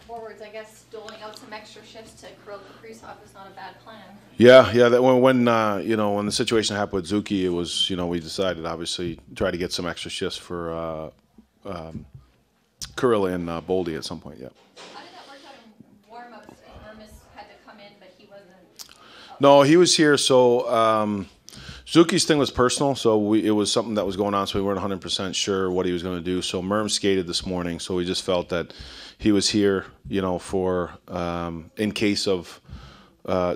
forwards, I guess doling out some extra shifts to Kirill Kaprizov is not a bad plan. Yeah. That when the situation happened with Zuki, it was we decided obviously try to get some extra shifts for Kirill and Boldy at some point. Yeah. How did that work out in warm-ups? Mermis had to come in, but he wasn't. No, he was here. So Zuki's thing was personal, so it was something that was going on, so we weren't 100% sure what he was going to do. So Merm skated this morning, so we just felt that he was here, for in case of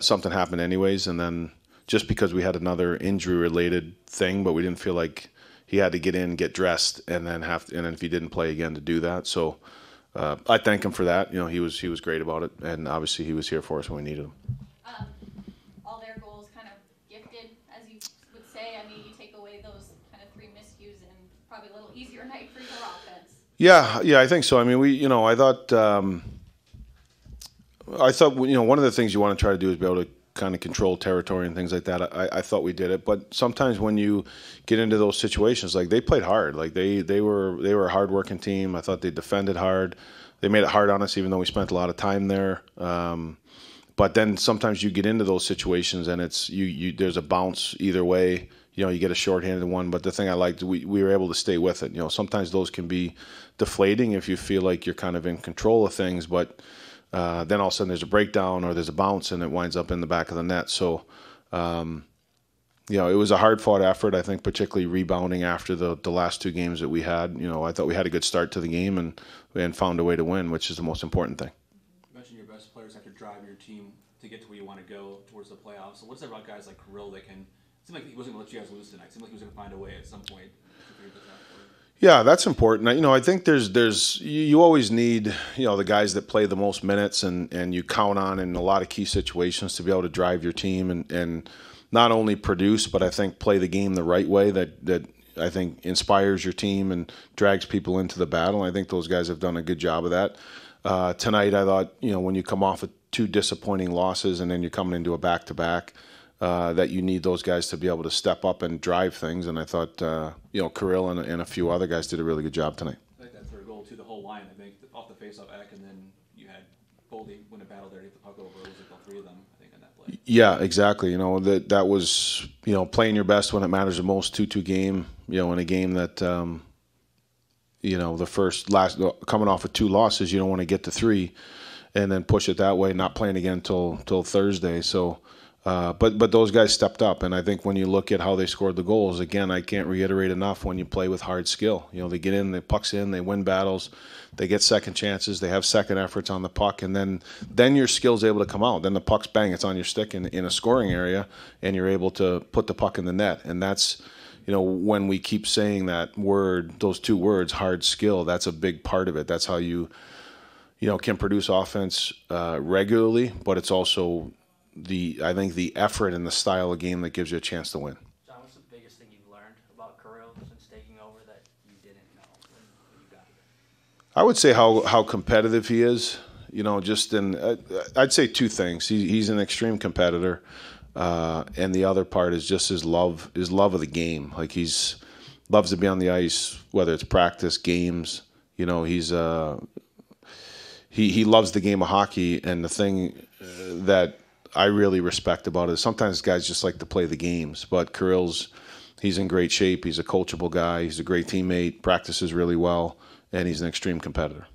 something happened anyways. And then just because we had another injury-related thing, but we didn't feel like he had to get in, get dressed, and then if he didn't play again to do that. So I thank him for that. He was great about it, and obviously he was here for us when we needed him. All their goals kind of gifted, as you would say. I mean, you take away those kind of 3 miscues and probably a little easier night for your offense. Yeah, I think so. I mean, I thought one of the things you want to try to do is be able to kind of control territory and things like that. I thought we did it, but sometimes when you get into those situations, like they played hard, like they were a hard-working team. I thought they defended hard. They made it hard on us, even though we spent a lot of time there. But then sometimes you get into those situations and it's there's a bounce either way. You get a shorthanded one. But the thing I liked, we were able to stay with it. Sometimes those can be deflating if you feel like you're kind of in control of things, but then all of a sudden there's a breakdown or there's a bounce and it winds up in the back of the net. So, it was a hard-fought effort, I think, particularly rebounding after the last 2 games that we had. I thought we had a good start to the game and found a way to win, which is the most important thing. You mentioned your best players have to drive your team to get to where you want to go towards the playoffs. So what's it about guys like Kirill that can – it seemed like he wasn't going to let you guys lose tonight. It seemed like he was going to find a way at some point to figure this out for you. Yeah, that's important. I think you always need, the guys that play the most minutes and you count on in a lot of key situations to be able to drive your team and not only produce, but I think play the game the right way that I think inspires your team and drags people into the battle. I think those guys have done a good job of that. Tonight, I thought, when you come off of 2 disappointing losses and then you're coming into a back-to-back, that you need those guys to be able to step up and drive things. And I thought, Kirill and a few other guys did a really good job tonight. I think that third goal, too, the whole line, I think, off the face-off Eck, and then you had Boldy win a battle there to get the puck over. It was like all 3 of them, I think, on that play. Yeah, exactly. That was, playing your best when it matters the most, 2-2 game, in a game that, coming off of 2 losses, you don't want to get to 3 and then push it that way, not playing again till Thursday. So, but those guys stepped up, and I think when you look at how they scored the goals, again, I can't reiterate enough when you play with hard skill. They get in, the puck's in, they win battles, they get second chances, they have second efforts on the puck, and then your skill's able to come out. Then the puck's bang, it's on your stick in a scoring area, and you're able to put the puck in the net. And that's, when we keep saying that word, those 2 words, hard skill, that's a big part of it. That's how you can produce offense regularly, but it's also I think the effort and the style of game that gives you a chance to win. John, what's the biggest thing you've learned about Kirill since taking over that you didn't know when you got here? I would say how competitive he is. I'd say 2 things. He's an extreme competitor, and the other part is just his love of the game. Like loves to be on the ice, whether it's practice, games. He loves the game of hockey, and the thing that I really respect about it is sometimes guys just like to play the games, but he's in great shape. He's a coachable guy. He's a great teammate, practices really well, and he's an extreme competitor.